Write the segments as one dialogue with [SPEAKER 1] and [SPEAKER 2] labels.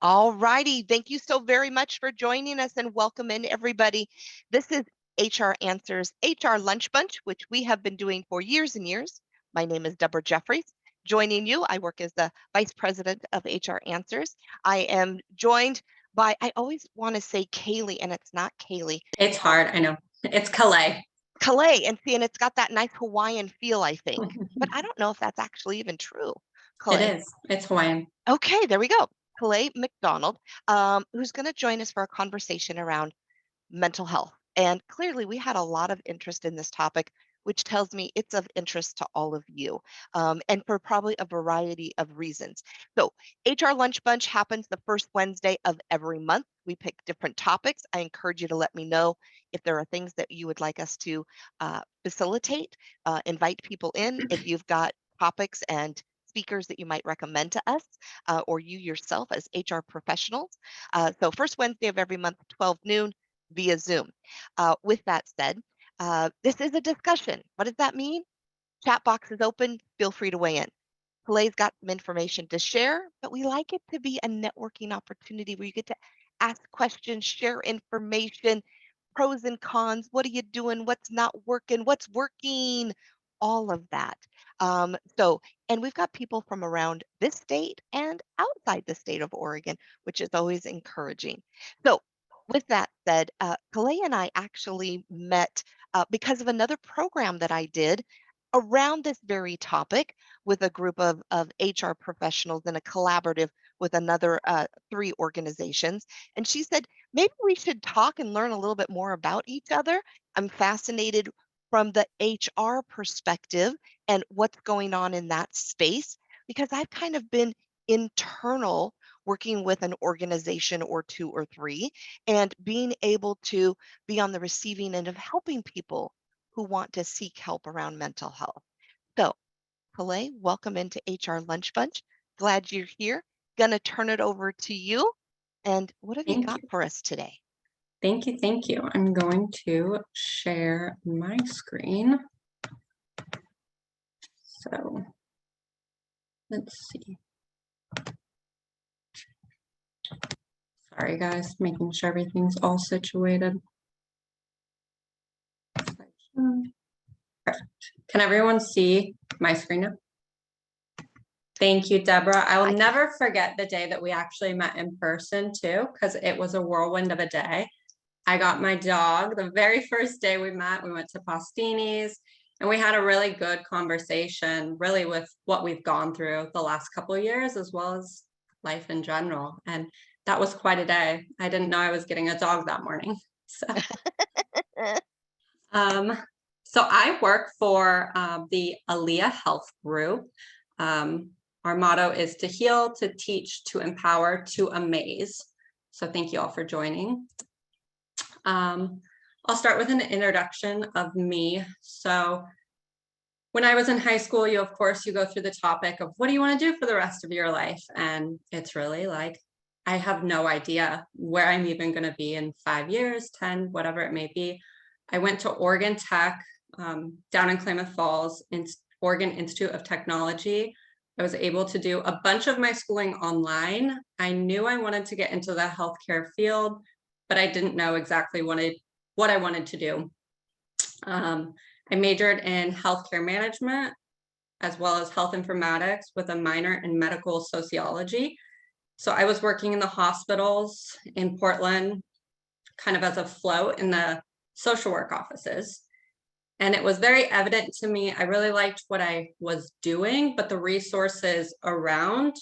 [SPEAKER 1] All righty. Thank you so very much for joining us and welcome in everybody. This is HR Answers HR Lunch Bunch, which we have been doing for years and years. My name is Deborah Jeffries. Joining you, I work as the Vice President of HR Answers. I am joined by, I always want to say Kalei, and it's not Kalei.
[SPEAKER 2] It's hard, I know. It's Kalei.
[SPEAKER 1] Kalei, and see, and it's got that nice Hawaiian feel, I think. But I don't know if that's actually even true.
[SPEAKER 2] It
[SPEAKER 1] Kalei.
[SPEAKER 2] is. It's Hawaiian.
[SPEAKER 1] Okay, there we go. Kalei McDonald, who's going to join us for a conversation around mental health. And clearly, we had a lot of interest in this topic, which tells me it's of interest to all of you, and for probably a variety of reasons. So, HR Lunch Bunch happens the first Wednesday of every month. We pick different topics. I encourage you to let me know if there are things that you would like us to facilitate, invite people in. If you've got topics and speakers that you might recommend to us, or you yourself as HR professionals. So first Wednesday of every month, 12 noon via Zoom. With that said, this is a discussion. What does that mean? Chat box is open. Feel free to weigh in. Kalei's got some information to share, but we like it to be a networking opportunity where you get to ask questions, share information, pros and cons. What are you doing? What's not working? What's working? All of that. And we've got people from around this state and outside the state of Oregon, which is always encouraging. So, with that said, Kalei and I actually met because of another program that I did around this very topic with a group of HR professionals in a collaborative with another three organizations. And she said, maybe we should talk and learn a little bit more about each other. I'm fascinated from the HR perspective and what's going on in that space because I've kind of been internal working with an organization or two or three and being able to be on the receiving end of helping people who want to seek help around mental health. So, Kalei, welcome into HR Lunch Bunch. Glad you're here. Gonna turn it over to you. And what have you got for us today?
[SPEAKER 2] Thank you. Thank you. I'm going to share my screen. So let's see. Sorry, guys, making sure everything's all situated. Perfect. Can everyone see my screen now? Thank you, Deborah. I will never forget the day that we actually met in person too, because it was a whirlwind of a day. I got my dog the very first day we met. We went to Postini's and we had a really good conversation, really with what we've gone through the last couple of years, as well as life in general. And that was quite a day. I didn't know I was getting a dog that morning. So, so I work for the Aliyah Health Group. Our motto is to heal, to teach, to empower, to amaze. So thank you all for joining. I'll start with an introduction of me. So when I was in high school, of course, you go through the topic of what do you want to do for the rest of your life? And it's really like, I have no idea where I'm even going to be in 5 years, 10, whatever it may be. I went to Oregon Tech down in Klamath Falls, in Oregon Institute of Technology. I was able to do a bunch of my schooling online. I knew I wanted to get into the healthcare field, but I didn't know exactly what I wanted to do. I majored in healthcare management as well as health informatics with a minor in medical sociology. So I was working in the hospitals in Portland, kind of as a float in the social work offices. And it was very evident to me, I really liked what I was doing, but the resources around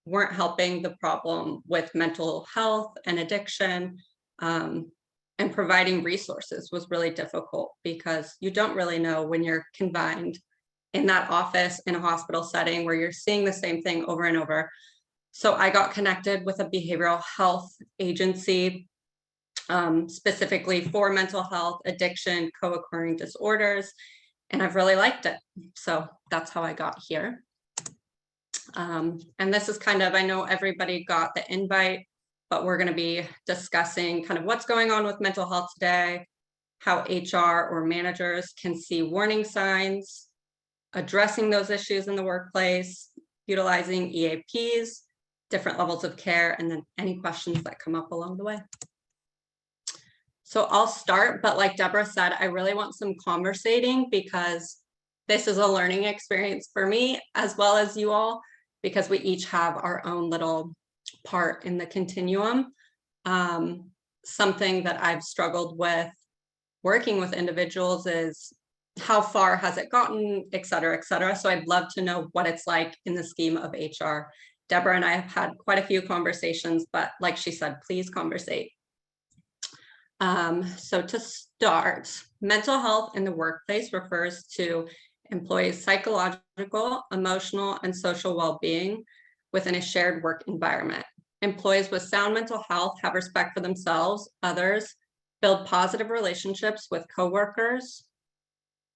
[SPEAKER 2] weren't helping the problem with mental health and addiction. And providing resources was really difficult because you don't really know when you're confined in that office in a hospital setting where you're seeing the same thing over and over. So I got connected with a behavioral health agency, specifically for mental health, addiction, co-occurring disorders, and I've really liked it. So that's how I got here. And this is kind of, I know everybody got the invite, but we're going to be discussing kind of what's going on with mental health today, how HR or managers can see warning signs, addressing those issues in the workplace, utilizing EAPs, different levels of care, and then any questions that come up along the way. So I'll start, but like Deborah said, I really want some conversating because this is a learning experience for me as well as you all, because we each have our own little part in the continuum. Something that I've struggled with working with individuals is how far has it gotten, et cetera, et cetera. So I'd love to know what it's like in the scheme of HR. Deborah and I have had quite a few conversations, but like she said, please conversate. So to start, mental health in the workplace refers to employees' psychological, emotional, and social well-being within a shared work environment. Employees with sound mental health have respect for themselves, others, build positive relationships with coworkers.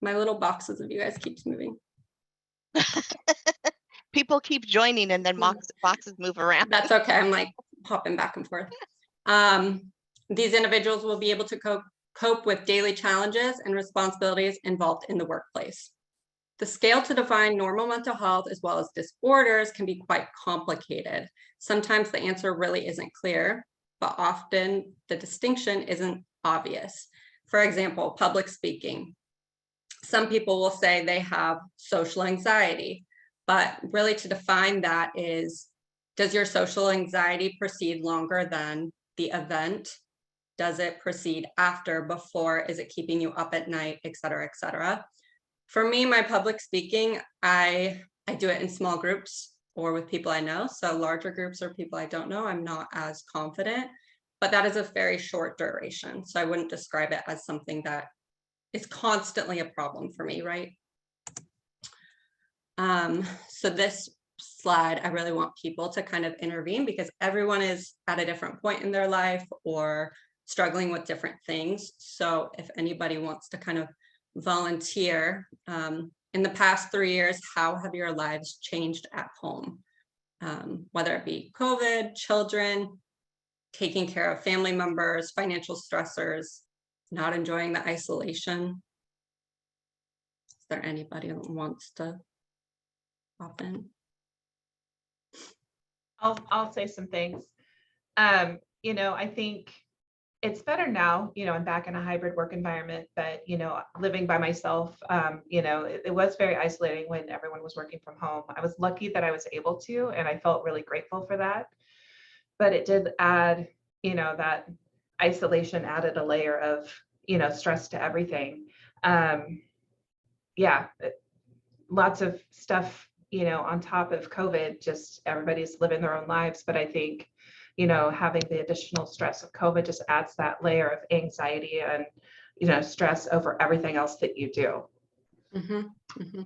[SPEAKER 2] My little boxes of you guys keeps moving.
[SPEAKER 1] People keep joining and then boxes move around.
[SPEAKER 2] That's okay. I'm like hopping back and forth. These individuals will be able to cope with daily challenges and responsibilities involved in the workplace. The scale to define normal mental health as well as disorders can be quite complicated. Sometimes the answer really isn't clear, but often the distinction isn't obvious. For example, public speaking. Some people will say they have social anxiety, but really to define that is, does your social anxiety proceed longer than the event? Does it proceed after, before? Is it keeping you up at night, et cetera, et cetera? For me, my public speaking, I do it in small groups or with people I know. So larger groups or people I don't know, I'm not as confident, but that is a very short duration. So I wouldn't describe it as something that is constantly a problem for me, right? So this slide, I really want people to kind of intervene because everyone is at a different point in their life or struggling with different things. So if anybody wants to kind of volunteer, in the past 3 years, how have your lives changed at home? Whether it be COVID, children, taking care of family members, financial stressors, not enjoying the isolation. Is there anybody that wants to hop in?
[SPEAKER 3] I'll say some things. I think it's better now, I'm back in a hybrid work environment, but, living by myself, it was very isolating when everyone was working from home. I was lucky that I was able to, and I felt really grateful for that. But it did add, that isolation added a layer of, stress to everything. Yeah, lots of stuff, on top of COVID, just everybody's living their own lives. But I think, having the additional stress of COVID just adds that layer of anxiety and, stress over everything else that you do.
[SPEAKER 2] Mm-hmm. Mm-hmm.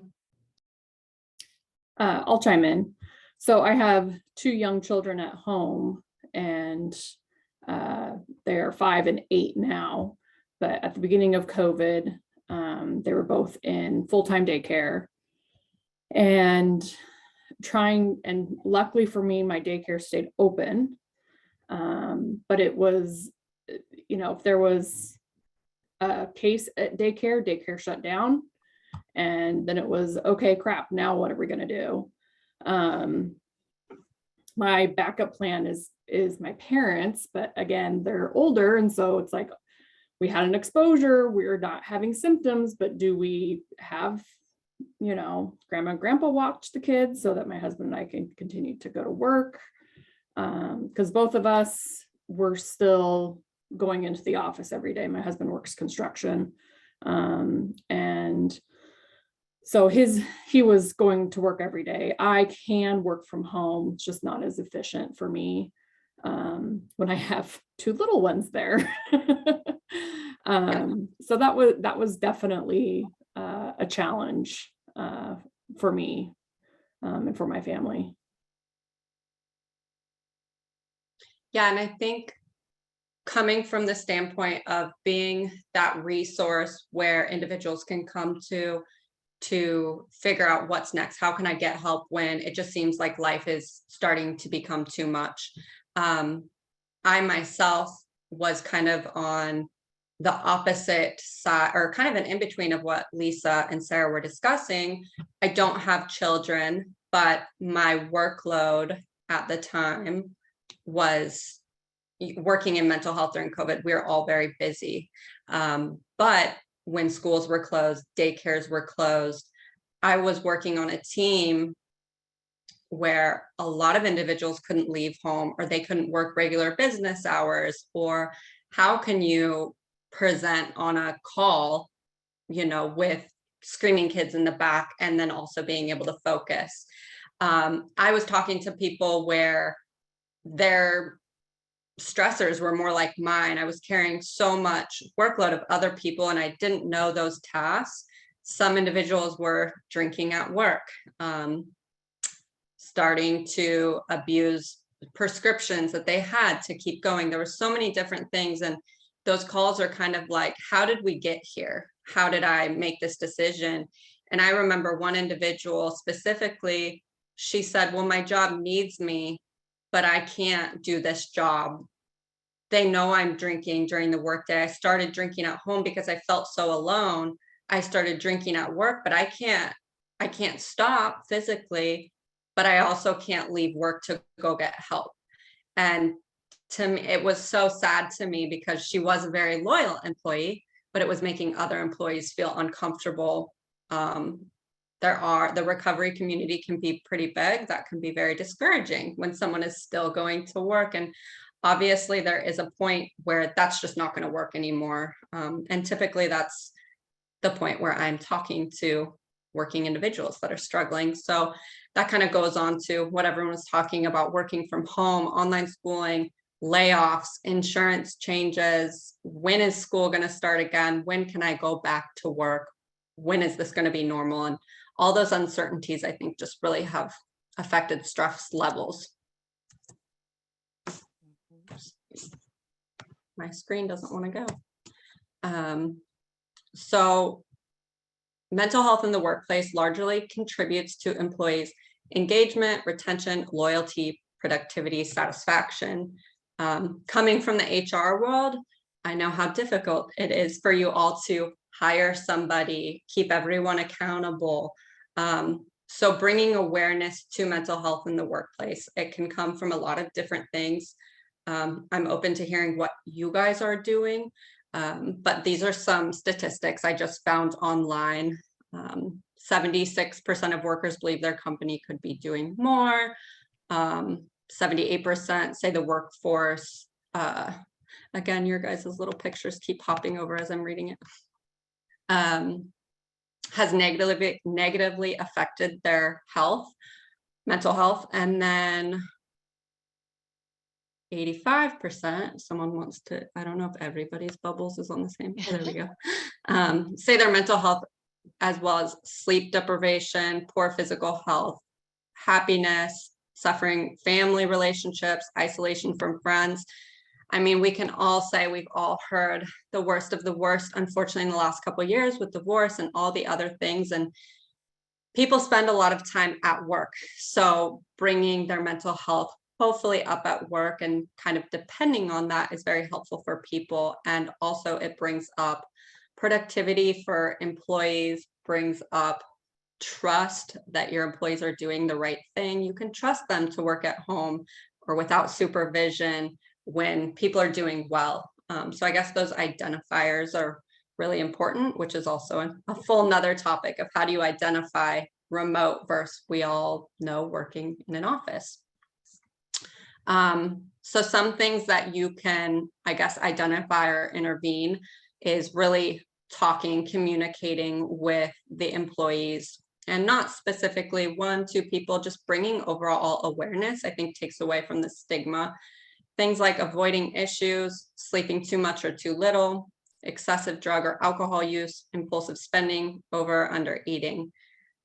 [SPEAKER 4] I'll chime in. So I have 2 young children at home, and they're 5 and 8 now. But at the beginning of COVID, they were both in full-time daycare. And luckily for me, my daycare stayed open. But it was, if there was a case at daycare shut down. And then it was, okay, crap, now what are we going to do? My backup plan is my parents, but again, they're older. And so it's like, we had an exposure, we're not having symptoms, but do we have, grandma and grandpa watch the kids so that my husband and I can continue to go to work? Because both of us were still going into the office every day. My husband works construction. And so he was going to work every day. I can work from home. It's just not as efficient for me when I have 2 little ones there. So that was definitely a challenge for me and for my family.
[SPEAKER 2] Yeah, and I think coming from the standpoint of being that resource where individuals can come to figure out what's next, how can I get help when it just seems like life is starting to become too much. I myself was kind of on the opposite side, or kind of an in-between of what Lisa and Sarah were discussing. I don't have children, but my workload at the time was working in mental health during COVID. We were all very busy. But when schools were closed, daycares were closed, I was working on a team where a lot of individuals couldn't leave home, or they couldn't work regular business hours, or how can you present on a call, with screaming kids in the back, and then also being able to focus. I was talking to people where their stressors were more like mine. I was carrying so much workload of other people, and I didn't know those tasks. Some individuals were drinking at work, starting to abuse prescriptions that they had to keep going. There were so many different things, and those calls are kind of like, how did we get here? How did I make this decision? And I remember one individual specifically, she said, well, my job needs me, but I can't do this job. They know I'm drinking during the workday. I started drinking at home because I felt so alone. I started drinking at work, but I can't stop physically, but I also can't leave work to go get help. And to me, it was so sad to me because she was a very loyal employee, but it was making other employees feel uncomfortable. The recovery community can be pretty big. That can be very discouraging when someone is still going to work. And obviously there is a point where that's just not going to work anymore. And typically that's the point where I'm talking to working individuals that are struggling. So that kind of goes on to what everyone was talking about: working from home, online schooling, layoffs, insurance changes. When is school going to start again? When can I go back to work? When is this going to be normal? And all those uncertainties, I think, just really have affected stress levels. My screen doesn't want to go. So mental health in the workplace largely contributes to employees' engagement, retention, loyalty, productivity, satisfaction. Coming from the HR world, I know how difficult it is for you all to hire somebody, keep everyone accountable. So bringing awareness to mental health in the workplace, it can come from a lot of different things. I'm open to hearing what you guys are doing. But these are some statistics I just found online. 76% of workers believe their company could be doing more. 78% say the workforce, again, your guys' little pictures keep popping over as I'm reading it, has negatively affected their health, mental health. And then 85%, someone wants to, I don't know if everybody's bubbles is on the same, oh, there we go, say their mental health, as well as sleep deprivation, poor physical health, happiness, suffering family relationships, isolation from friends. I mean, we can all say we've all heard the worst of the worst, unfortunately, in the last couple of years with divorce and all the other things. And people spend a lot of time at work. So bringing their mental health hopefully up at work and kind of depending on that is very helpful for people. And also it brings up productivity for employees, brings up trust that your employees are doing the right thing. You can trust them to work at home or without supervision when people are doing well. So I guess those identifiers are really important, which is also a full nother topic of how do you identify remote versus we all know working in an office. So some things that you can, I guess, identify or intervene is really talking, communicating with the employees, and not specifically 1-2 people, just bringing overall awareness, I think takes away from the stigma. Things like avoiding issues, sleeping too much or too little, excessive drug or alcohol use, impulsive spending, over or under eating.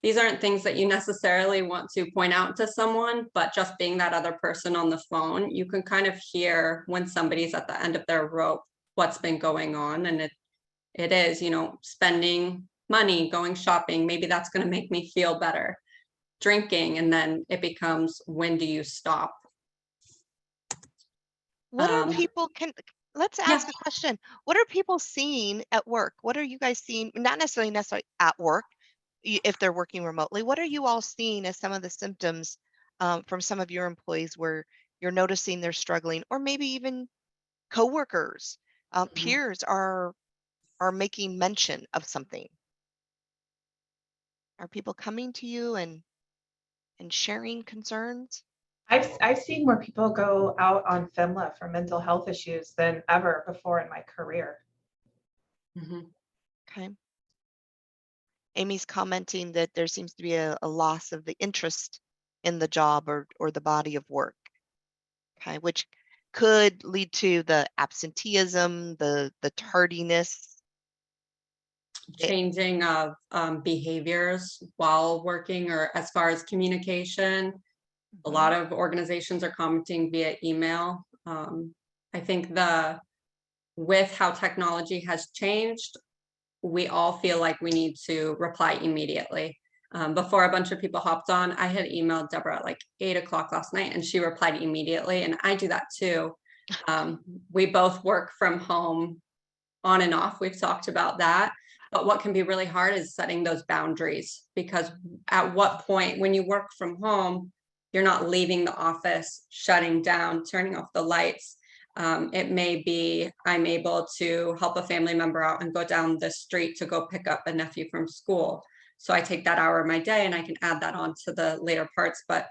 [SPEAKER 2] These aren't things that you necessarily want to point out to someone, but just being that other person on the phone, you can kind of hear when somebody's at the end of their rope, what's been going on. And it is, spending money, going shopping, maybe that's going to make me feel better. Drinking, and then it becomes, when do you stop?
[SPEAKER 1] What are people let's
[SPEAKER 2] Yeah.
[SPEAKER 1] ask a question. What are people seeing at work? What are you guys seeing? Not necessarily at work, if they're working remotely. What are you all seeing as some of the symptoms from some of your employees where you're noticing they're struggling, or maybe even coworkers,
[SPEAKER 2] Mhm.
[SPEAKER 1] peers are making mention of something? Are people coming to you and sharing concerns?
[SPEAKER 3] I've seen more people go out on FEMLA for mental health issues than ever before in my career.
[SPEAKER 2] Mhm.
[SPEAKER 1] Okay. Amy's commenting that there seems to be a loss of the interest in the job or the body of work. Okay, which could lead to the absenteeism, the tardiness. It,
[SPEAKER 2] Changing of behaviors while working or as far as communication. A lot
[SPEAKER 1] Mhm.
[SPEAKER 2] of organizations are commenting via email. I think the with how technology has changed, we all feel like we need to reply immediately. Before a bunch of people hopped on, I had emailed Deborah at like 8 o'clock last night and she replied immediately. And I do that too. Um, we both work from home on and off. We've talked about that. But what can be really hard is setting those boundaries, because at what point when you work from home, you're not leaving the office, shutting down, turning off the lights. It may be I'm able to help a family member out and go down the street to go pick up a nephew from school. So I take that hour of my day and I can add that on to the later parts. But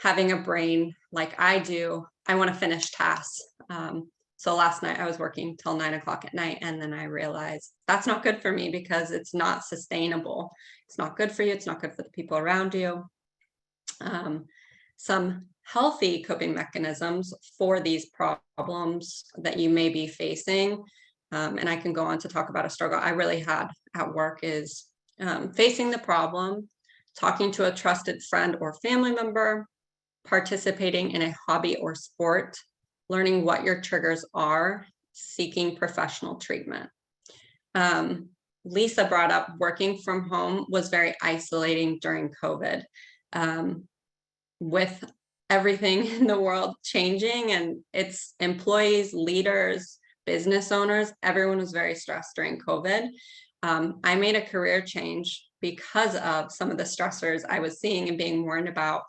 [SPEAKER 2] having a brain like I do, I want to finish tasks. So last night I was working till 9 o'clock at night, and then I realized that's not good for me because it's not sustainable. It's not good for you. It's not good for the people around you. Um, some healthy coping mechanisms for these problems that you may be facing. And I can go on to talk about a struggle I really had at work is facing the problem, talking to a trusted friend or family member, participating in a hobby or sport, learning what your triggers are, seeking professional treatment. Um, Lisa brought up working from home was very isolating during COVID. Um, with everything in the world changing and its employees, leaders, business owners, everyone was very stressed during COVID. I made a career change because of some of the stressors I was seeing and being warned about.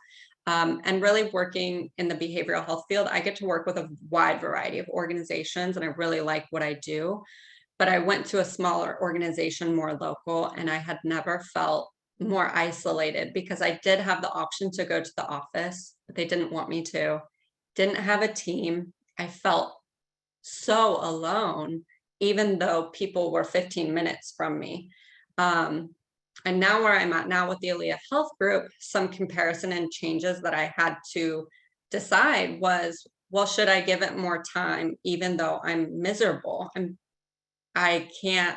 [SPEAKER 2] And really working in the behavioral health field, I get to work with a wide variety of organizations and I really like what I do. But I went to a smaller organization, more local, and I had never felt more isolated because I did have the option to go to the office, but they didn't want me to. Didn't have a team. I felt so alone, even though people were 15 minutes from me. Um, and now where I'm at now with the Aaliyah Health Group, some comparison and changes that I had to decide was, well, should I give it more time, even though I'm miserable? I can't,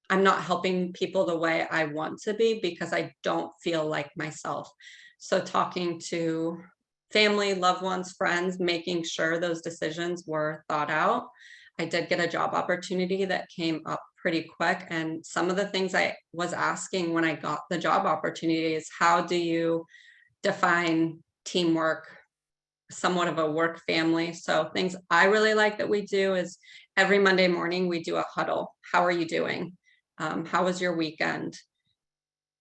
[SPEAKER 2] I'm not helping people the way I want to be because I don't feel like myself. So talking to family, loved ones, friends, making sure those decisions were thought out. I did get a job opportunity that came up pretty quick. And some of the things I was asking when I got the job opportunity is how do you define teamwork, somewhat of a work family. So things I really like that we do is every Monday morning we do a huddle. How are you doing? How was your weekend?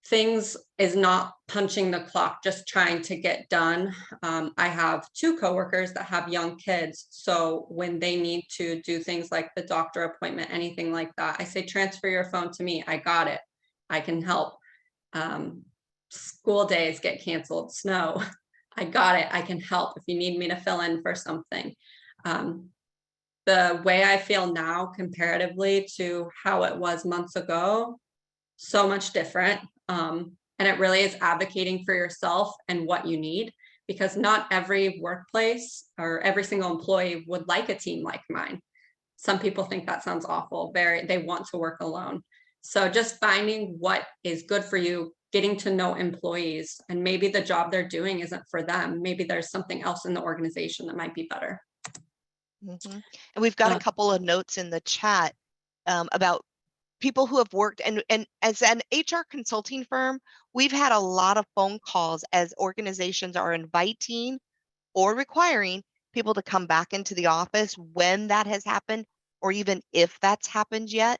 [SPEAKER 2] Things is not punching the clock, just trying to get done. I have two coworkers that have young kids. So when they need to do things like the doctor appointment, anything like that, I say, transfer your phone to me. I got it. I can help. School days get canceled, snow. I got it. I can help if you need me to fill in for something. Um, the way I feel now comparatively to how it was months ago, so much different. And it really is advocating for yourself and what you need, because not every workplace or every single employee would like a team like mine. Some people think that sounds awful. They want to work alone. So just finding what is good for you, getting to know employees, and maybe the job they're doing isn't for them. Maybe there's something else in the organization that might be better.
[SPEAKER 1] And we've got a
[SPEAKER 2] Uh,
[SPEAKER 1] couple of notes in the chat about people who have worked, and as an HR consulting firm, we've had a lot of phone calls as organizations are inviting or requiring people to come back into the office when that has happened, or even if that's happened yet,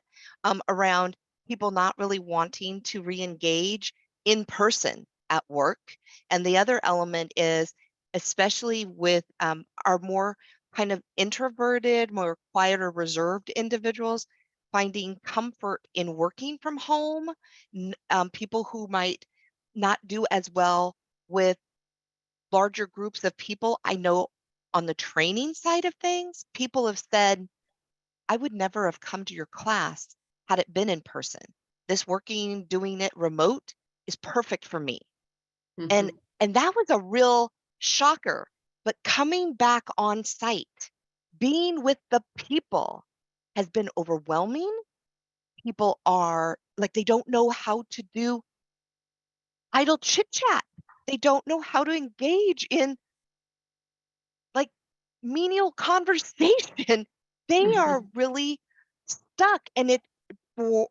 [SPEAKER 1] around people not really wanting to re-engage in person at work. And the other element is especially with our more kind of introverted, more quiet or reserved individuals, finding comfort in working from home. People who might not do as well with larger groups of people. I know on the training side of things, people have said, I would never have come to your class had it been in person. This working, doing it remote is perfect for me. And
[SPEAKER 2] Mhm.
[SPEAKER 1] and that was a real shocker. But coming back on site, being with the people has been overwhelming. People are like, they don't know how to do idle chit chat. They don't know how to engage in like menial conversation. They are
[SPEAKER 2] Mhm.
[SPEAKER 1] really stuck. And it, for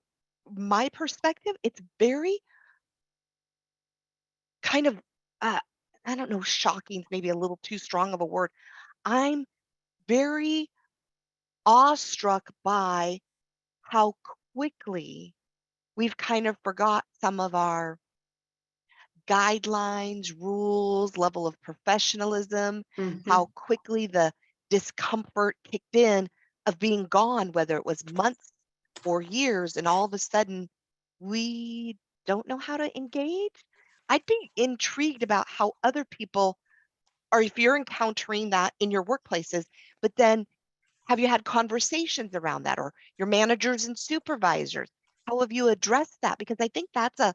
[SPEAKER 1] my perspective, it's very kind of, uh, I don't know, shocking is maybe a little too strong of a word. I'm very awestruck by how quickly we've kind of forgot some of our guidelines, rules, level of professionalism, how
[SPEAKER 2] Mhm.
[SPEAKER 1] quickly the discomfort kicked in of being gone, whether it was months or years, and all of a sudden we don't know how to engage. I'd be intrigued about how other people, or if you're encountering that in your workplaces, but then have you had conversations around that, or your managers and supervisors? How have you addressed that? Because I think that's a,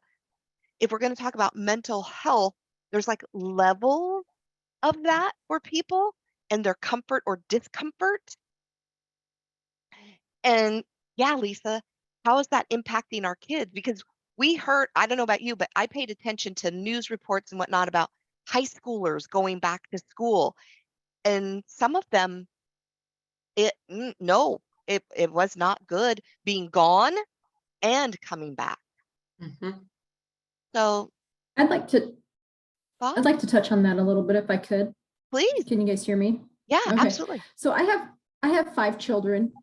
[SPEAKER 1] if we're going to talk about mental health, there's like levels of that for people and their comfort or discomfort. And yeah, Lisa, how is that impacting our kids? Because we heard, I don't know about you, but I paid attention to news reports and whatnot about high schoolers going back to school. And some of them, no, it was not good being gone and coming back.
[SPEAKER 2] Mhm.
[SPEAKER 1] So,
[SPEAKER 4] I'd like to
[SPEAKER 1] thought,
[SPEAKER 4] I'd like to touch on that a little bit if I could.
[SPEAKER 1] please.
[SPEAKER 4] Can you guys hear me?
[SPEAKER 1] Yeah,
[SPEAKER 4] Okay.
[SPEAKER 1] absolutely.
[SPEAKER 4] So I have 5 children.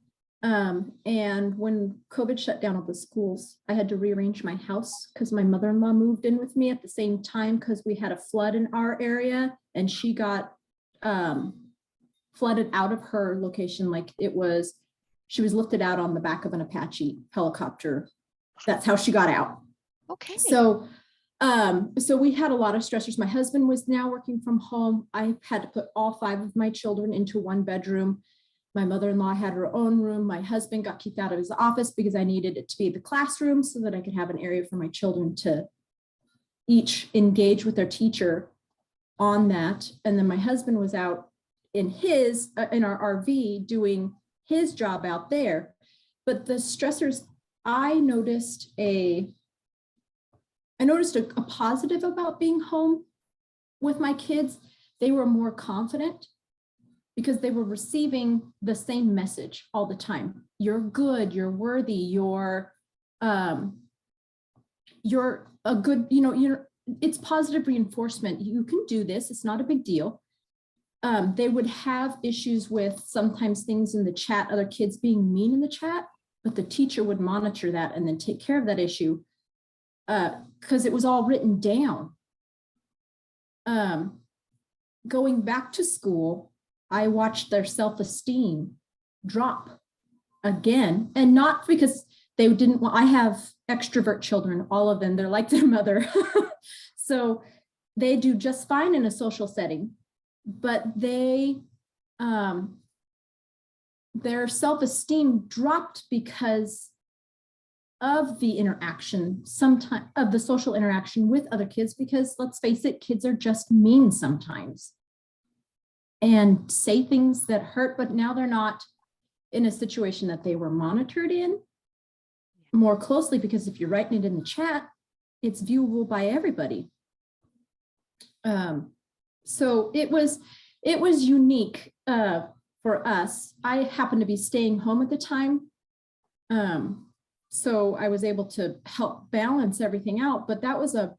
[SPEAKER 4] And when COVID shut down all the schools, I had to rearrange my house because my mother-in-law moved in with me at the same time because we had a flood in our area and she got flooded out of her location. Like she was lifted out on the back of an Apache helicopter. That's how she got out.
[SPEAKER 1] Okay.
[SPEAKER 4] So we had a lot of stressors. My husband was now working from home. I had to put all 5 of my children into one bedroom. My mother-in-law had her own room. My husband got kicked out of his office because I needed it to be the classroom so that I could have an area for my children to each engage with their teacher on that. And then my husband was out in in our RV doing his job out there. But the stressors, I noticed a positive about being home with my kids. They were more confident because they were receiving the same message all the time. You're good, you're worthy, you're a good, it's positive reinforcement. You can do this, it's not a big deal. They would have issues with sometimes things in the chat, other kids being mean in the chat, but the teacher would monitor that and then take care of that issue because it was all written down. Going back to school, I watched their self-esteem drop again, and not because they didn't want, I have extrovert children, all of them, they're like their mother. So they do just fine in a social setting, but their self-esteem dropped because of the interaction, sometimes of the social interaction with other kids, because let's face it, kids are just mean sometimes and say things that hurt, but now they're not in a situation that they were monitored in more closely, because if you're writing it in the chat, it's viewable by everybody. So it was unique for us. I happened to be staying home at the time. So I was able to help balance everything out, but that was a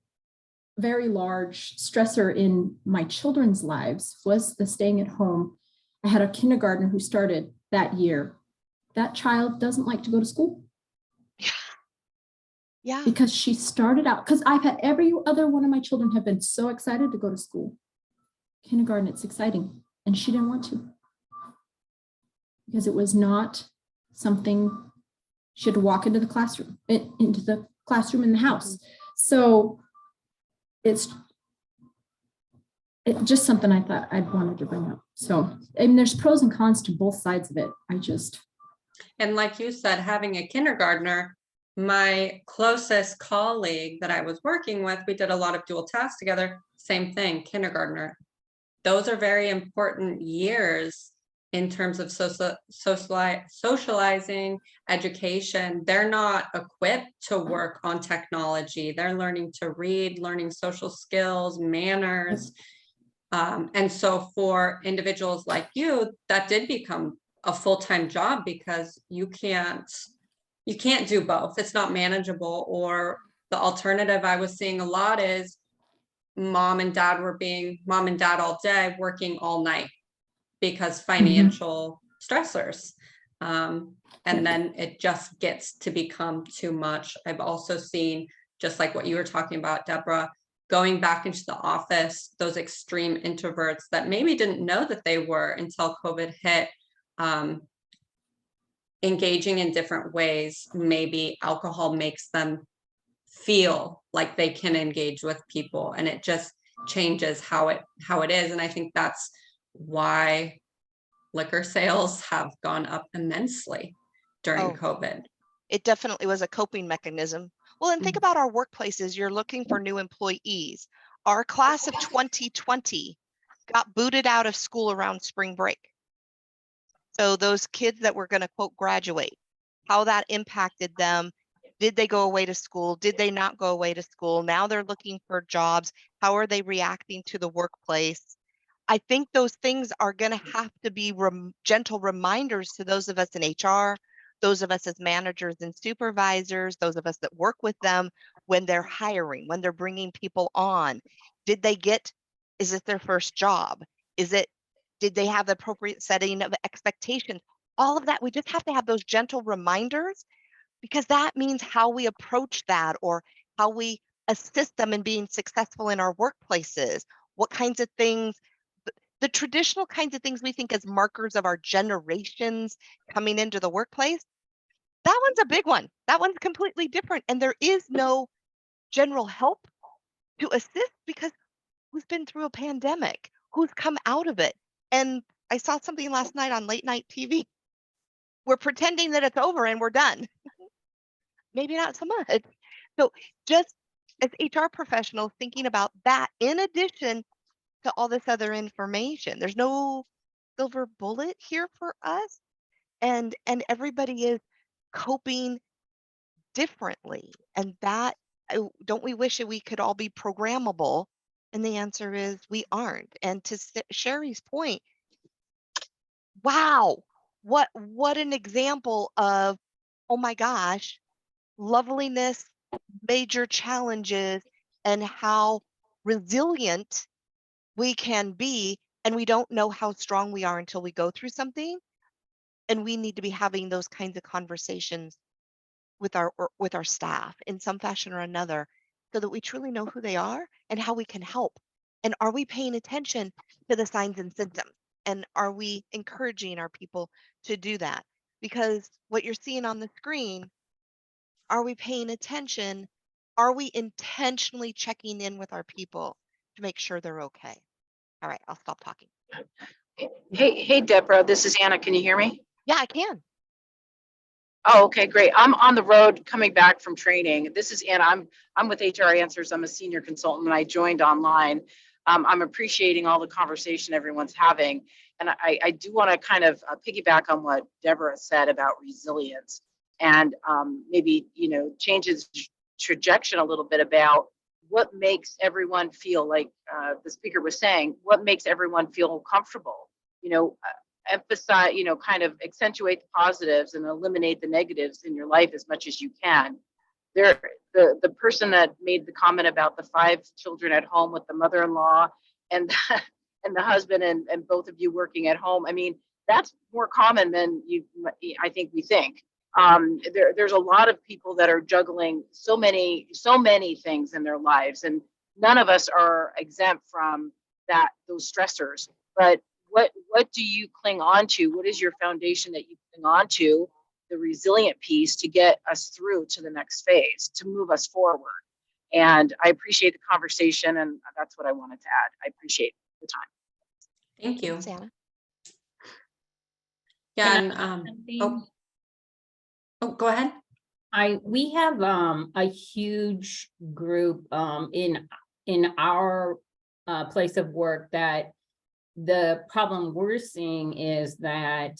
[SPEAKER 4] very large stressor in my children's lives, was the staying at home. I had a kindergartner who started that year. That child doesn't like to go to school.
[SPEAKER 1] Yeah.
[SPEAKER 4] Because she started out, because I've had every other one of my children have been so excited to go to school.
[SPEAKER 5] kindergarten, it's exciting. And she didn't want to, because it was not something she had to walk into the classroom, into the classroom in the house. So it's just something I thought I'd wanted to bring up. So, I mean, there's pros and cons to both sides of it.
[SPEAKER 2] And like you said, having a kindergartner, my closest colleague that I was working with, we did a lot of dual tasks together. Same thing, kindergartner. Those are very important years in terms of socializing, education. They're not equipped to work on technology. They're learning to read, learning social skills, manners. And so for individuals like you, that did become a full-time job, because you can't do both. It's not manageable. Or the alternative I was seeing a lot is mom and dad all day, working all night because financial stressors. And then it just gets to become too much. I've also seen, just like what you were talking about, Deborah, going back into the office, those extreme introverts that maybe didn't know that they were until COVID hit, engaging in different ways. Maybe alcohol makes them feel like they can engage with people, and it just changes how it is. And I think that's why liquor sales have gone up immensely during COVID.
[SPEAKER 1] It definitely was a coping mechanism. Well, and think about our workplaces. You're looking for new employees. Our class of 2020 got booted out of school around spring break. So those kids that were going to, quote, graduate, how that impacted them. Did they go away to school? Did they not go away to school? Now they're looking for jobs. How are they reacting to the workplace? I think those things are going to have to be gentle reminders to those of us in HR, those of us as managers and supervisors, those of us that work with them when they're hiring, when they're bringing people on. Is it their first job? Did they have the appropriate setting of expectations? All of that, we just have to have those gentle reminders, because that means how we approach that, or how we assist them in being successful in our workplaces. What kinds of things, the traditional kinds of things we think as markers of our generations coming into the workplace, that one's a big one. That one's completely different. And there is no general help to assist, because who's been through a pandemic? Who's come out of it? And I saw something last night on late night TV. We're pretending that it's over and we're done. Maybe not so much. So just as HR professionals, thinking about that in addition to all this other information, there's no silver bullet here for us. And everybody is coping differently. And that, don't we wish that we could all be programmable? And the answer is we aren't. And to Sherry's point, wow, what an example of, oh my gosh, loveliness, major challenges, and how resilient we can be. And we don't know how strong we are until we go through something. And we need to be having those kinds of conversations with our staff in some fashion or another, so that we truly know who they are and how we can help. And are we paying attention to the signs and symptoms? And are we encouraging our people to do that? Because what you're seeing on the screen, are we paying attention? Are we intentionally checking in with our people to make sure they're okay? All right, I'll stop talking.
[SPEAKER 6] Hey, Deborah, this is Anna. Can you hear me?
[SPEAKER 1] Yeah, I can.
[SPEAKER 6] Oh, okay, great. I'm on the road coming back from training. This is Anna. I'm with HR Answers. I'm a senior consultant, and I joined online. I'm appreciating all the conversation everyone's having. And I do want to kind of piggyback on what Deborah said about resilience, and maybe, change its trajectory a little bit about what makes everyone feel, like the speaker was saying, what makes everyone feel comfortable, emphasize, kind of accentuate the positives and eliminate the negatives in your life as much as you can. The person that made the comment about the 5 children at home with the mother-in-law and and the husband and both of you working at home, I mean, that's more common than I think we think. There's a lot of people that are juggling so many things in their lives, and none of us are exempt from those stressors. But what do you cling on to? What is your foundation that you cling on to, the resilient piece, to get us through to the next phase, to move us forward? And I appreciate the conversation, and that's what I wanted to add. I appreciate the time.
[SPEAKER 2] Thank you.
[SPEAKER 1] Thanks, Anna.
[SPEAKER 2] Yeah,
[SPEAKER 7] Can
[SPEAKER 2] and go ahead.
[SPEAKER 7] We have a huge group in our place of work that the problem we're seeing is that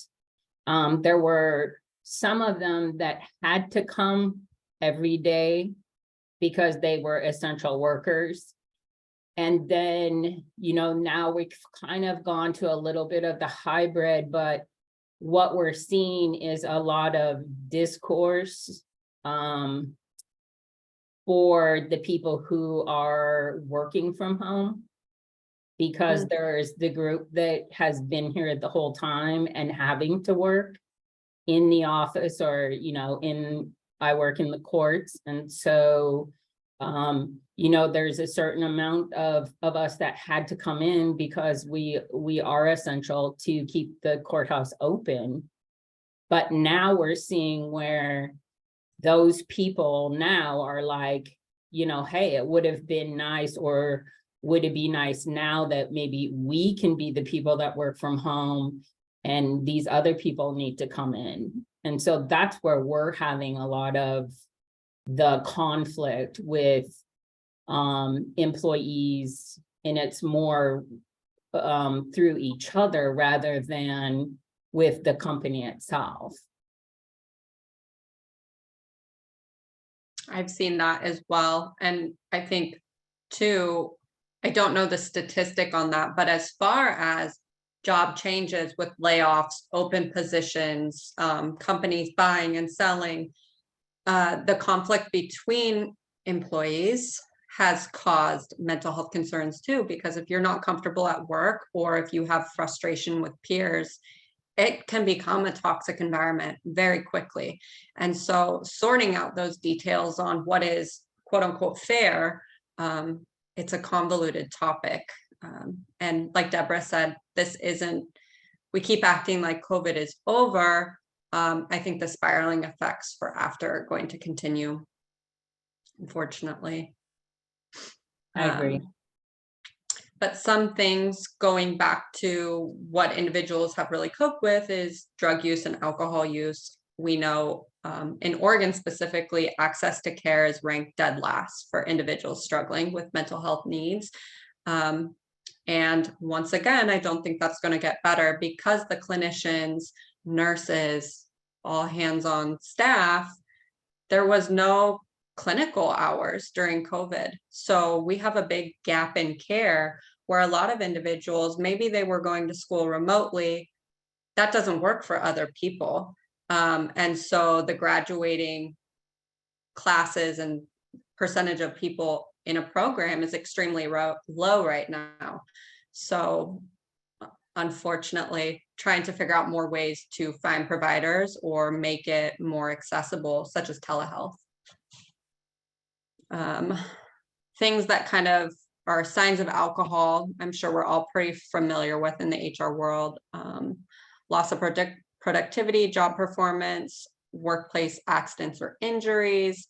[SPEAKER 7] there were some of them that had to come every day because they were essential workers. And then, now we've kind of gone to a little bit of the hybrid, but what we're seeing is a lot of discourse for the people who are working from home, because there's the group that has been here the whole time and having to work in the office, or I work in the courts, and so there's a certain amount of us that had to come in because we are essential to keep the courthouse open. But now we're seeing where those people now are like, hey, it would have been nice, or would it be nice now that maybe we can be the people that work from home and these other people need to come in. And so that's where we're having a lot of the conflict with employees, and it's more through each other rather than with the company itself.
[SPEAKER 2] I've seen that as well. And I think too, I don't know the statistic on that, but as far as job changes with layoffs, open positions, companies buying and selling, the conflict between employees has caused mental health concerns too, because if you're not comfortable at work, or if you have frustration with peers, it can become a toxic environment very quickly. And so sorting out those details on what is quote unquote fair, it's a convoluted topic. And like Deborah said, we keep acting like COVID is over. I think the spiraling effects for after are going to continue, unfortunately.
[SPEAKER 7] I agree.
[SPEAKER 2] But some things, going back to what individuals have really coped with, is drug use and alcohol use. We know in Oregon specifically, access to care is ranked dead last for individuals struggling with mental health needs. And once again, I don't think that's going to get better, because the clinicians, nurses, all hands on staff, there was no clinical hours during COVID. So we have a big gap in care where a lot of individuals, maybe they were going to school remotely. That doesn't work for other people. And so the graduating classes and percentage of people in a program is extremely low right now. So unfortunately, trying to figure out more ways to find providers or make it more accessible, such as telehealth. Things that kind of are signs of alcohol, I'm sure we're all pretty familiar with in the HR world. Loss of productivity, job performance, workplace accidents or injuries,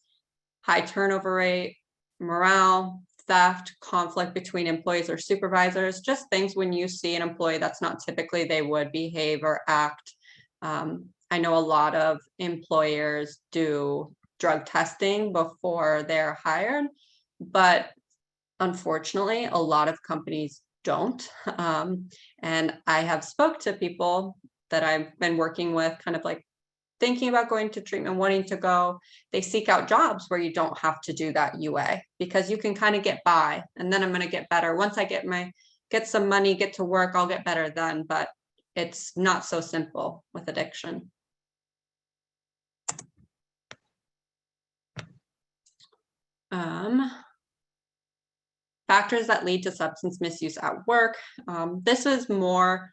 [SPEAKER 2] high turnover rate, morale, theft, conflict between employees or supervisors, just things when you see an employee that's not typically they would behave or act. I know a lot of employers do drug testing before they're hired, but unfortunately, a lot of companies don't. And I have spoke to people that I've been working with, kind of like thinking about going to treatment, wanting to go. They seek out jobs where you don't have to do that UA, because you can kind of get by, and then I'm going to get better. Once I get some money, get to work, I'll get better then. But it's not so simple with addiction. Factors that lead to substance misuse at work. This is more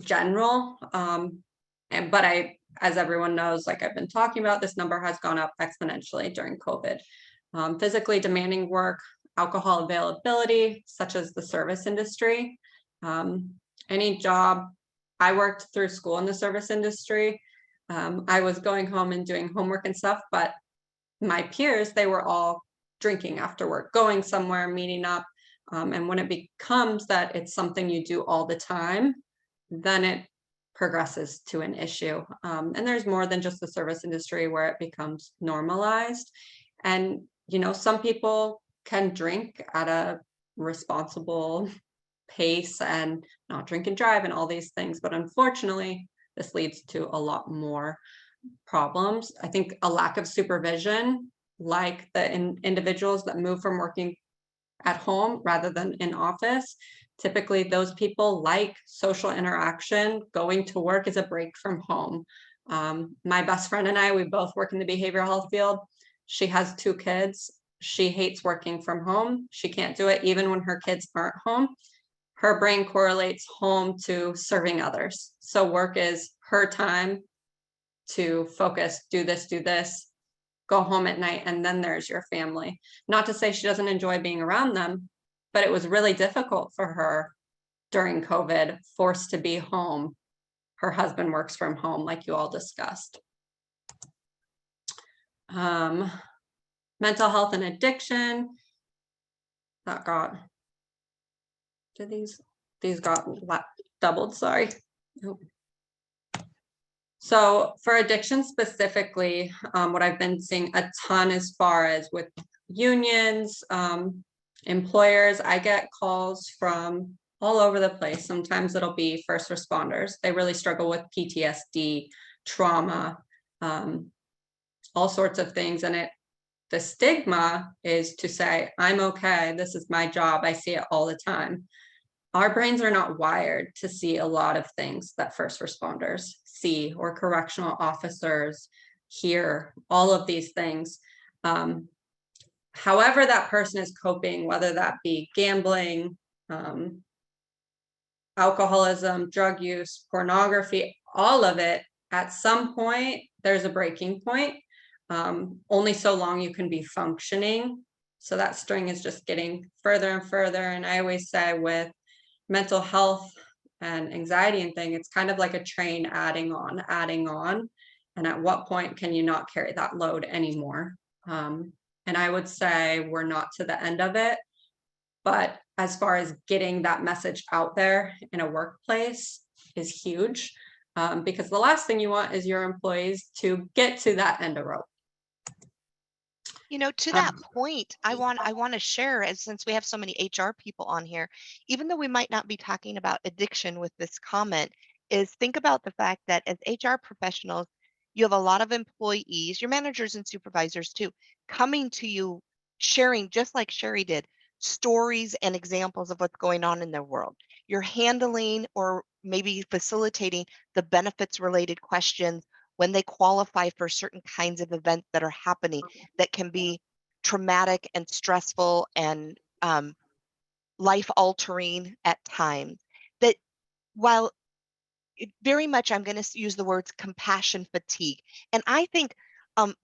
[SPEAKER 2] general, but as everyone knows, like I've been talking about, this number has gone up exponentially during COVID. Physically demanding work, alcohol availability, such as the service industry. Any job, I worked through school in the service industry. I was going home and doing homework and stuff, but my peers, they were all drinking after work, going somewhere, meeting up. And when it becomes that it's something you do all the time, then it progresses to an issue. And there's more than just the service industry where it becomes normalized. And, you know, some people can drink at a responsible pace and not drink and drive and all these things. But unfortunately, this leads to a lot more problems. I think a lack of supervision, like the individuals that move from working at home rather than in office, typically those people like social interaction. Going to work is a break from home. My best friend and I, we both work in the behavioral health field. She has 2 kids. She hates working from home. She can't do it even when her kids aren't home. Her brain correlates home to serving others. So work is her time to focus, do this, go home at night, and then there's your family. Not to say she doesn't enjoy being around them, but it was really difficult for her during COVID, forced to be home. Her husband works from home, like you all discussed. Mental health and addiction. That got, did these got doubled, sorry. Nope. So for addiction specifically, what I've been seeing a ton as far as with unions, employers, I get calls from all over the place. Sometimes it'll be first responders. They really struggle with PTSD, trauma, all sorts of things. And the stigma is to say, I'm okay, this is my job, I see it all the time. Our brains are not wired to see a lot of things that first responders see, or correctional officers hear, all of these things. However that person is coping, whether that be gambling, alcoholism, drug use, pornography, all of it, at some point, there's a breaking point. Only so long you can be functioning. So that string is just getting further and further. And I always say with mental health and anxiety and thing, it's kind of like a train adding on. And at what point can you not carry that load anymore? And I would say we're not to the end of it. But as far as getting that message out there in a workplace is huge, because the last thing you want is your employees to get to that end of rope.
[SPEAKER 1] You know, to that point, I want to share, as since we have so many HR people on here, even though we might not be talking about addiction with this comment, is think about the fact that as HR professionals, you have a lot of employees, your managers and supervisors too, coming to you, sharing, just like Sherry did, stories and examples of what's going on in their world. You're handling or maybe facilitating the benefits related questions when they qualify for certain kinds of events that are happening that can be traumatic and stressful and life altering at times. That while very much I'm going to use the words compassion fatigue. And I think,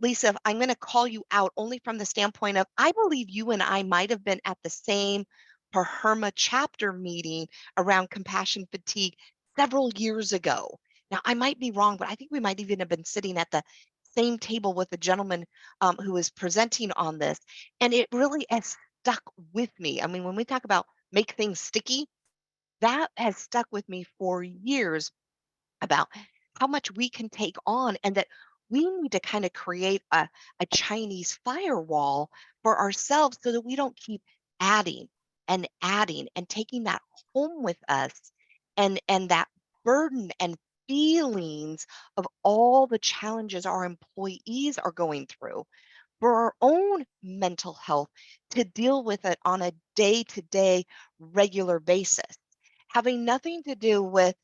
[SPEAKER 1] Lisa, I'm going to call you out only from the standpoint of, I believe you and I might have been at the same PERHRMA chapter meeting around compassion fatigue several years ago. Now, I might be wrong, but I think we might even have been sitting at the same table with the gentleman who was presenting on this. And it really has stuck with me. I mean, when we talk about make things sticky, that has stuck with me for years about how much we can take on, and that we need to kind of create a Chinese firewall for ourselves so that we don't keep adding and taking that home with us, and that burden and feelings of all the challenges our employees are going through for our own mental health, to deal with it on a day-to-day regular basis, having nothing to do with,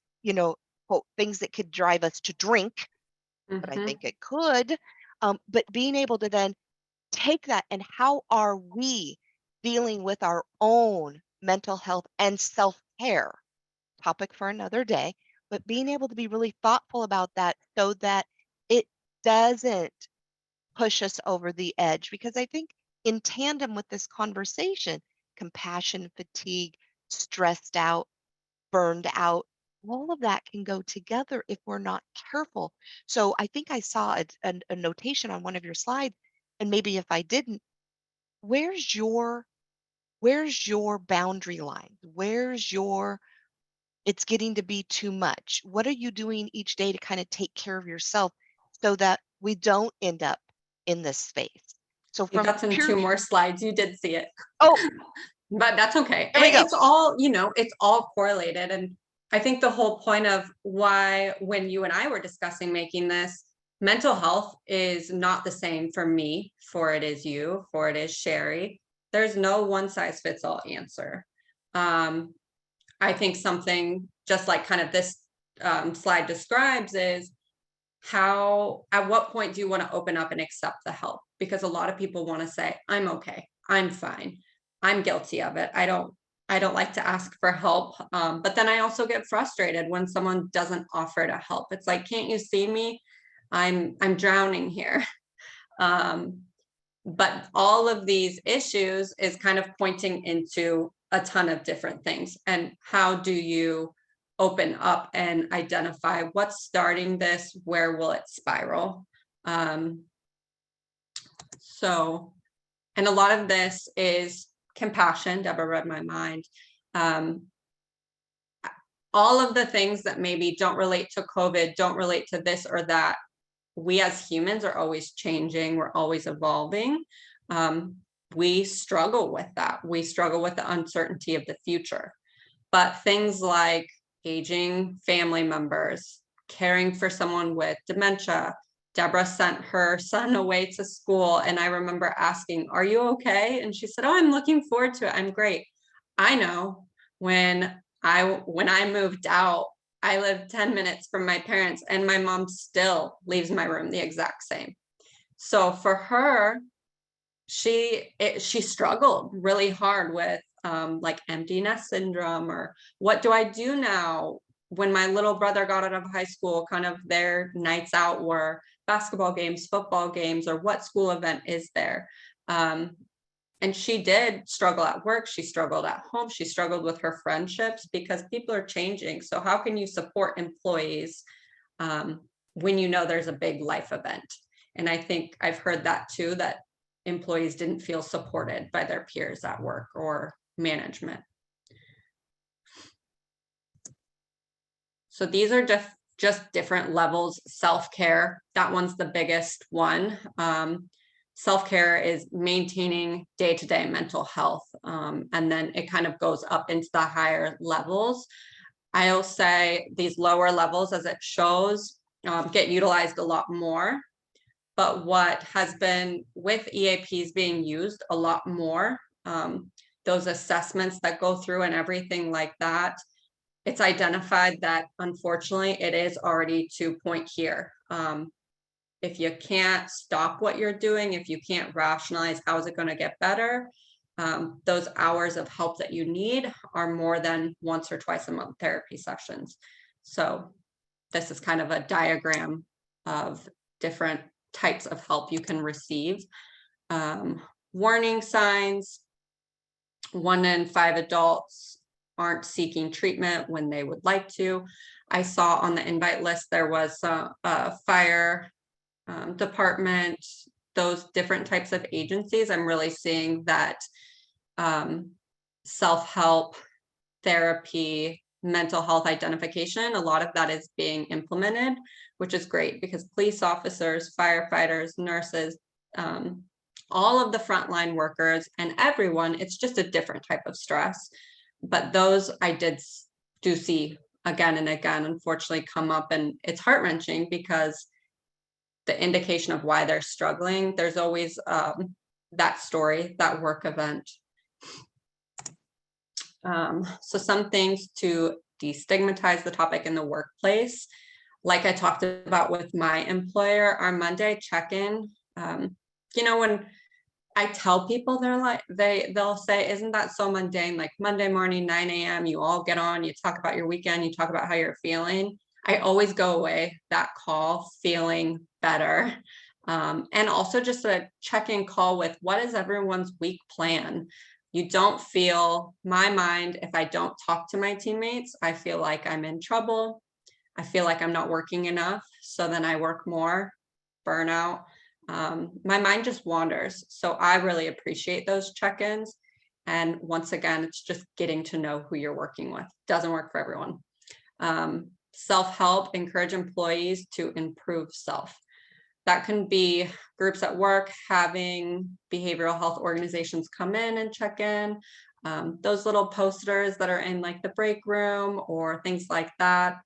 [SPEAKER 1] quote, things that could drive us to drink, but I think it could. But being able to then take that, and how are we dealing with our own mental health and self-care, topic for another day, but being able to be really thoughtful about that so that it doesn't push us over the edge. Because I think in tandem with this conversation, compassion, fatigue, stressed out, burned out, all of that can go together if we're not careful. So I think I saw a notation on one of your slides, and maybe if I didn't, where's your where's your boundary line? Where's your it's getting to be too much? What are you doing each day to kind of take care of yourself so that we don't end up in this space? So
[SPEAKER 2] You
[SPEAKER 1] from
[SPEAKER 2] got some
[SPEAKER 1] pure,
[SPEAKER 2] 2 more slides. You did see it.
[SPEAKER 1] oh,
[SPEAKER 2] But that's okay.
[SPEAKER 1] there we go.
[SPEAKER 2] It's all, it's all correlated. And I think the whole point of why, when you and I were discussing making this, mental health is not the same for me, for it is you, for it is Sherry. There's no one size fits all answer. I think something just like kind of this slide describes is at what point do you want to open up and accept the help? Because a lot of people want to say, I'm okay, I'm fine. I'm guilty of it. I don't like to ask for help. But then I also get frustrated when someone doesn't offer to help. It's like, can't you see me? I'm drowning here. But all of these issues is kind of pointing into a ton of different things. And how do you open up and identify what's starting this? Where will it spiral? And a lot of this is compassion. Deborah read my mind. All of the things that maybe don't relate to COVID, don't relate to this or that, we as humans are always changing. We're always evolving. We struggle with that. We struggle with the uncertainty of the future. But things like aging family members, caring for someone with dementia. Deborah sent her son away to school, and I remember asking, are you okay? And she said, oh, I'm looking forward to it. I'm great. I know when I moved out, I lived 10 minutes from my parents, and my mom still leaves my room the exact same. So for her, she struggled really hard with like empty nest syndrome, or what do I do now? When my little brother got out of high school, kind of their nights out were basketball games, football games, or what school event is there? And she did struggle at work. She struggled at home. She struggled with her friendships because people are changing. So how can you support employees when you know there's a big life event? And I think I've heard that too, that employees didn't feel supported by their peers at work or management. So these are just different levels. Self-care, that one's the biggest one. Self-care is maintaining day-to-day mental health. And then it kind of goes up into the higher levels. I'll say these lower levels, as it shows, get utilized a lot more. But what has been with EAPs being used a lot more, those assessments that go through and everything like that, it's identified that unfortunately it is already to point here. If you can't stop what you're doing, if you can't rationalize how is it going to get better, those hours of help that you need are more than once or twice a month therapy sessions. So this is kind of a diagram of different types of help you can receive. Warning signs: 1 in 5 adults aren't seeking treatment when they would like to. I saw on the invite list there was a fire department, those different types of agencies. I'm really seeing that self-help, therapy, mental health identification, a lot of that is being implemented, which is great because police officers, firefighters, nurses, all of the frontline workers and everyone, it's just a different type of stress. But those I do see again and again, unfortunately, come up, and it's heart-wrenching because the indication of why they're struggling, there's always that story, that work event. So some things to destigmatize the topic in the workplace, like I talked about with my employer, our Monday check-in, when I tell people, they're like, they'll say, isn't that so mundane? Like Monday morning, 9 a.m., you all get on, you talk about your weekend, you talk about how you're feeling. I always go away that call feeling better. And also just a check-in call with what is everyone's week plan. You don't feel, my mind, if I don't talk to my teammates, I feel like I'm in trouble. I feel like I'm not working enough. So then I work more, burnout. My mind just wanders. So I really appreciate those check-ins. And once again, it's just getting to know who you're working with. Doesn't work for everyone. Self-help, encourage employees to improve self. That can be groups at work, having behavioral health organizations come in and check in. Those little posters that are in like the break room or things like that.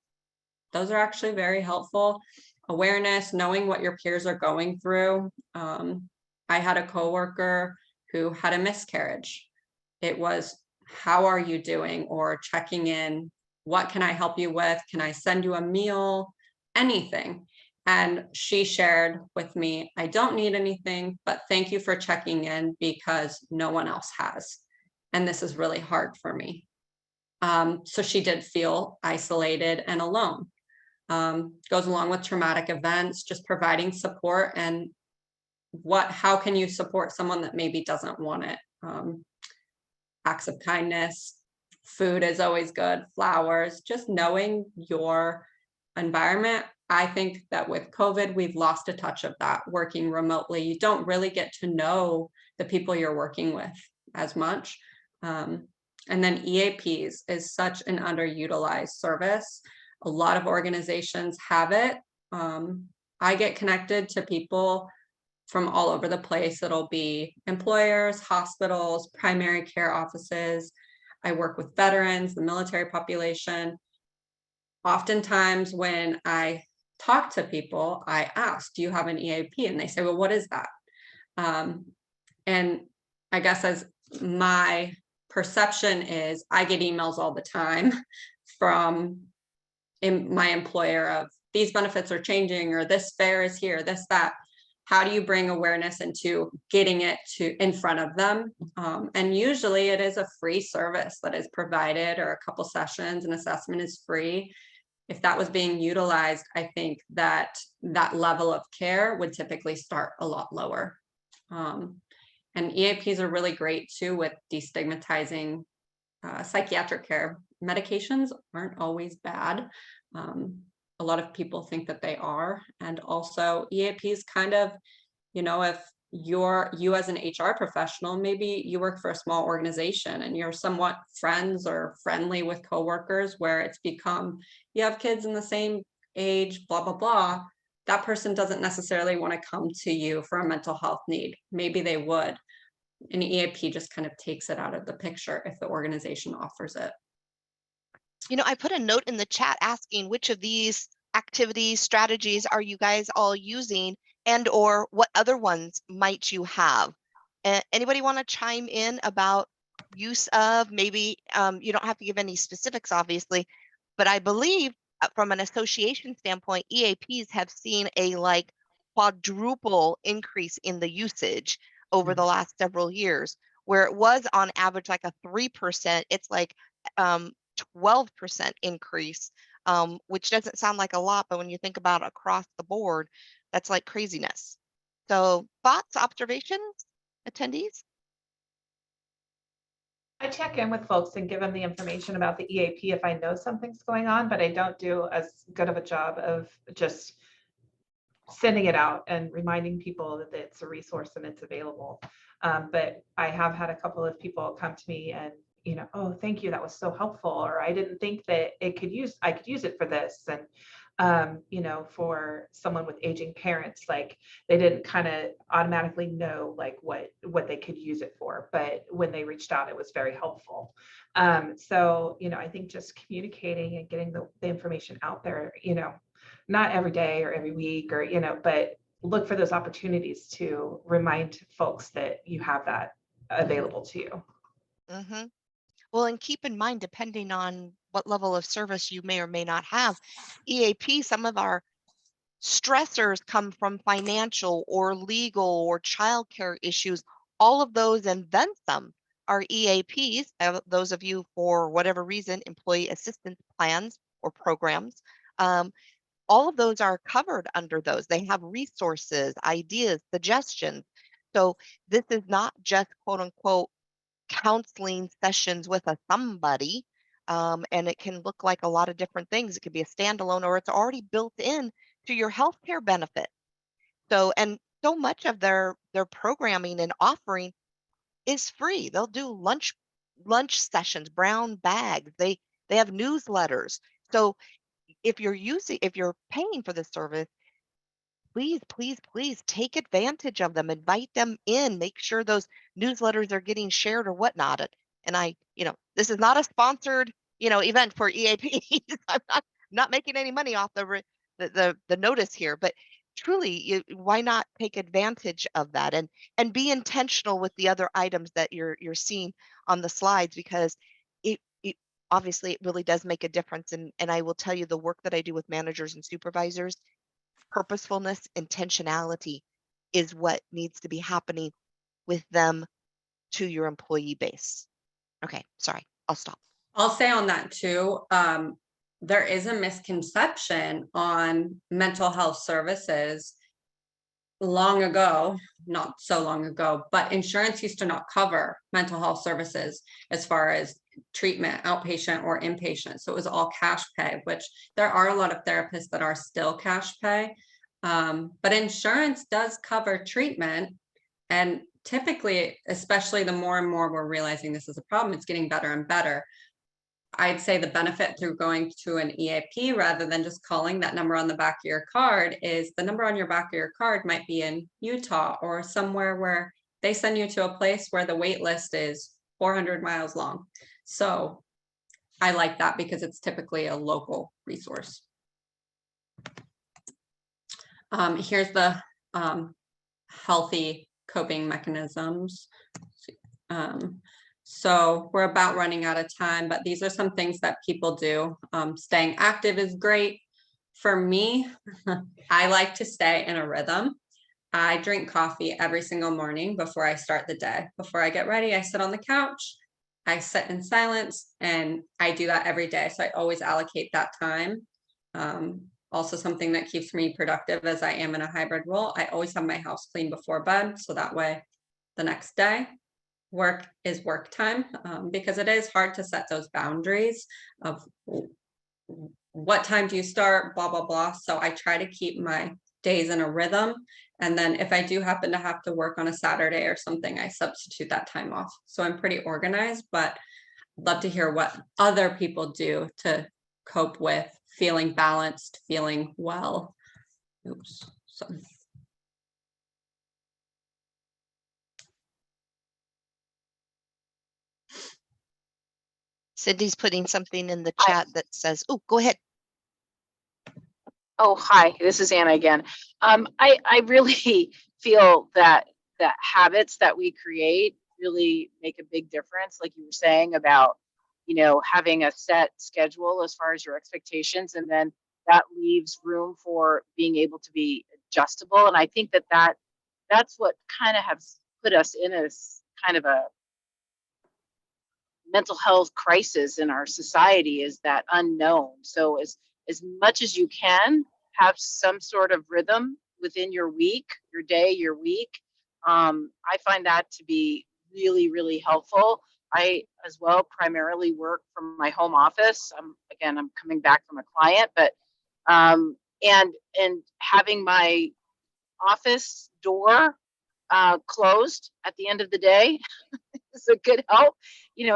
[SPEAKER 2] Those are actually very helpful. Awareness, knowing what your peers are going through. I had a coworker who had a miscarriage. It was, how are you doing? Or checking in, what can I help you with? Can I send you a meal? Anything. And she shared with me, I don't need anything, but thank you for checking in because no one else has. And this is really hard for me. So she did feel isolated and alone. Goes along with traumatic events, just providing support and how can you support someone that maybe doesn't want it? Acts of kindness, food is always good, flowers, just knowing your environment. I think that with COVID, we've lost a touch of that. Working remotely, you don't really get to know the people you're working with as much. And then EAPs is such an underutilized service. A lot of organizations have it. I get connected to people from all over the place. It'll be employers, hospitals, primary care offices. I work with veterans, the military population. Oftentimes when I talk to people, I ask, do you have an EAP? And they say, well, what is that? And I guess as my perception is, I get emails all the time from my employer of these benefits are changing, or this fare is here, this, that. How do you bring awareness into getting it in front of them? And usually it is a free service that is provided, or a couple sessions, an assessment is free. If that was being utilized, I think that level of care would typically start a lot lower. And EAPs are really great too with destigmatizing psychiatric care. Medications aren't always bad. A lot of people think that they are. And also EAPs kind of, if you as an HR professional, maybe you work for a small organization and you're somewhat friends or friendly with coworkers where it's become, you have kids in the same age, blah, blah, blah. That person doesn't necessarily want to come to you for a mental health need. Maybe they would. An EAP just kind of takes it out of the picture if the organization offers it.
[SPEAKER 1] I put a note in the chat asking which of these activities, strategies are you guys all using, and or what other ones might you have? Anybody want to chime in about use of? Maybe you don't have to give any specifics, obviously, but I believe from an association standpoint, EAPs have seen a quadruple increase in the usage over the last several years, where it was on average like a 3%. It's like 12% increase, which doesn't sound like a lot, but when you think about across the board, that's like craziness. So thoughts, observations, attendees?
[SPEAKER 3] I check in with folks and give them the information about the EAP if I know something's going on, but I don't do as good of a job of just sending it out and reminding people that it's a resource and it's available. But I have had a couple of people come to me and, oh, thank you, that was so helpful. Or I didn't think that I could use it for this. And, for someone with aging parents, like they didn't kind of automatically know like what they could use it for. But when they reached out, it was very helpful. So, I think just communicating and getting the information out there, not every day or every week or, but look for those opportunities to remind folks that you have that available to you.
[SPEAKER 1] Mm-hmm. Well, and keep in mind, depending on what level of service you may or may not have, EAP, some of our stressors come from financial or legal or childcare issues. All of those and then some are EAPs. Those of you, for whatever reason, employee assistance plans or programs, all of those are covered under those. They have resources, ideas, suggestions. So this is not just quote unquote counseling sessions with a somebody. And it can look like a lot of different things. It could be a standalone, or it's already built in to your healthcare benefit. So, and so much of their programming and offering is free. They'll do lunch sessions, brown bags. They have newsletters. So if you're paying for this service, please, please, please take advantage of them. Invite them in. Make sure those newsletters are getting shared or whatnot. And this is not a sponsored, event for EAPs. I'm not making any money off the notice here, but truly, why not take advantage of that and be intentional with the other items that you're seeing on the slides, because it obviously it really does make a difference. And I will tell you, the work that I do with managers and supervisors, purposefulness, intentionality is what needs to be happening with them to your employee base. Okay, sorry, I'll stop.
[SPEAKER 2] I'll say on that too, there is a misconception on mental health services. Long ago, not so long ago, but insurance used to not cover mental health services as far as treatment, outpatient or inpatient. So it was all cash pay, which there are a lot of therapists that are still cash pay. But insurance does cover treatment. And typically, especially the more and more we're realizing this is a problem, it's getting better and better. I'd say the benefit through going to an EAP rather than just calling that number on the back of your card is the number on your back of your card might be in Utah or somewhere where they send you to a place where the wait list is 400 miles long. So I like that because it's typically a local resource. Here's the healthy coping mechanisms. So we're about running out of time, but these are some things that people do. Staying active is great. For me, I like to stay in a rhythm. I drink coffee every single morning before I start the day. Before I get ready, I sit on the couch, I sit in silence, and I do that every day. So I always allocate that time. Also something that keeps me productive as I am in a hybrid role. I always have my house clean before bed. So that way the next day, work is work time, because it is hard to set those boundaries of what time do you start, blah, blah, blah. So I try to keep my days in a rhythm. And then if I do happen to have to work on a Saturday or something, I substitute that time off. So I'm pretty organized, but I'd love to hear what other people do to cope with feeling balanced, feeling well. Oops. So.
[SPEAKER 1] Cindy's putting something in the chat that says, oh, go ahead.
[SPEAKER 6] Oh, hi, this is Anna again. I really feel that habits that we create really make a big difference, like you were saying about, having a set schedule as far as your expectations, and then that leaves room for being able to be adjustable. And I think that's what kind of has put us in a kind of a mental health crisis in our society, is that unknown. So as much as you can have some sort of rhythm within your week, your day, your week, I find that to be really, really helpful. I as well primarily work from my home office. I'm coming back from a client, but and having my office door closed at the end of the day is a good help.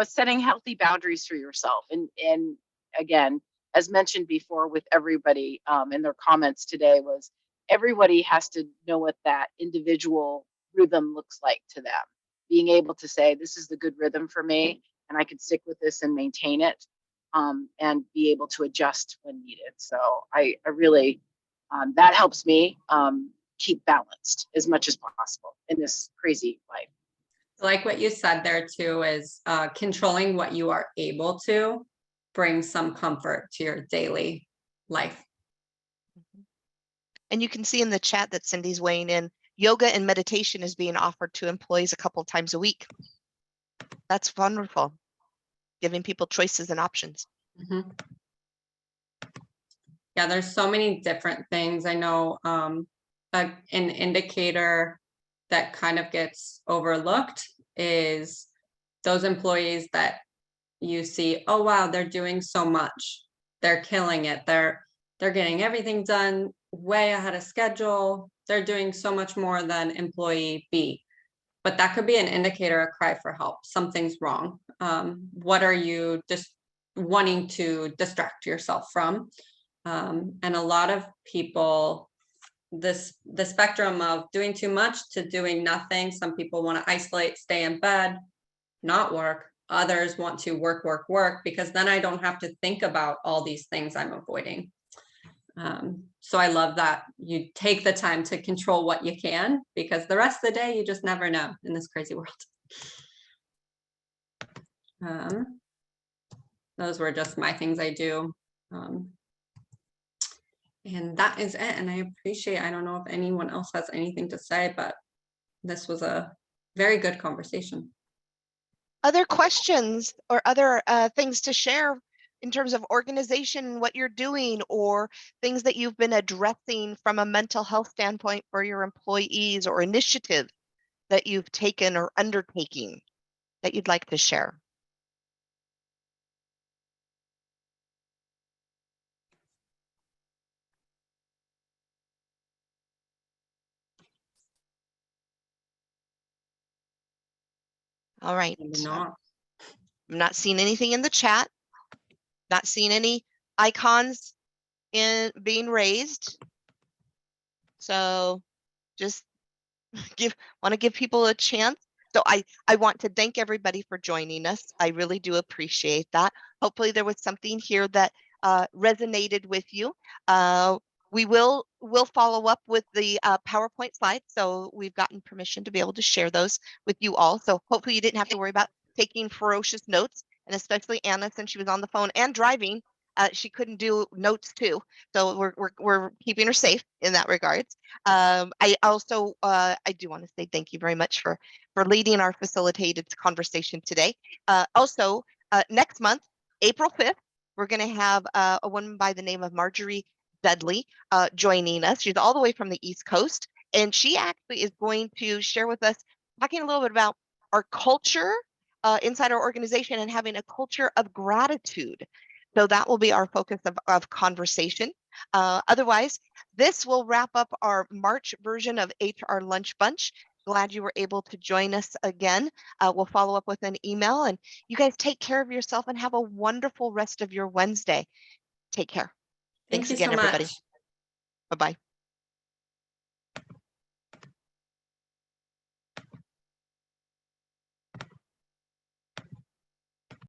[SPEAKER 6] Setting healthy boundaries for yourself. And again, as mentioned before with everybody in their comments today, was everybody has to know what that individual rhythm looks like to them. Being able to say, this is the good rhythm for me, and I can stick with this and maintain it, and be able to adjust when needed. So I really, that helps me keep balanced as much as possible in this crazy life.
[SPEAKER 2] Like what you said there too is controlling what you are able to bring some comfort to your daily life.
[SPEAKER 1] And you can see in the chat that Cindy's weighing in. Yoga and meditation is being offered to employees a couple times a week. That's wonderful. Giving people choices and options.
[SPEAKER 2] Mm-hmm. Yeah, there's so many different things. I know an indicator that kind of gets overlooked is those employees that you see, oh wow, they're doing so much. They're killing it. They're getting everything done way ahead of schedule. They're doing so much more than employee B. But that could be an indicator, a cry for help. Something's wrong. What are you just wanting to distract yourself from? And a lot of people, the spectrum of doing too much to doing nothing. Some people want to isolate, stay in bed, not work. Others want to work, work, work, because then I don't have to think about all these things I'm avoiding. So I love that you take the time to control what you can, because the rest of the day, you just never know in this crazy world. Those were just my things I do. And that is it. And I appreciate, I don't know if anyone else has anything to say, but this was a very good conversation.
[SPEAKER 1] Other questions or other things to share in terms of organization, what you're doing, or things that you've been addressing from a mental health standpoint for your employees, or initiative that you've taken or undertaking that you'd like to share? All right.
[SPEAKER 2] Not.
[SPEAKER 1] I'm not seeing anything in the chat. Not seeing any icons in being raised. So just want to give people a chance. So I want to thank everybody for joining us. I really do appreciate that. Hopefully there was something here that resonated with you. We'll follow up with the PowerPoint slides. So we've gotten permission to be able to share those with you all. So hopefully you didn't have to worry about taking ferocious notes, and especially Anna, since she was on the phone and driving, she couldn't do notes too. So we're keeping her safe in that regards. I also I do want to say thank you very much for leading our facilitated conversation today. Also, next month, April 5th, we're going to have a woman by the name of Marjorie Dudley joining us. She's all the way from the East Coast, and she actually is going to share with us, talking a little bit about our culture inside our organization and having a culture of gratitude. So that will be our focus of conversation. Otherwise, this will wrap up our March version of HR Lunch Bunch. Glad you were able to join us again. We'll follow up with an email, and you guys take care of yourself and have a wonderful rest of your Wednesday. Take care.
[SPEAKER 2] Thank
[SPEAKER 1] Thanks
[SPEAKER 2] you
[SPEAKER 1] again,
[SPEAKER 2] so
[SPEAKER 1] everybody.
[SPEAKER 2] much.
[SPEAKER 1] Bye-bye.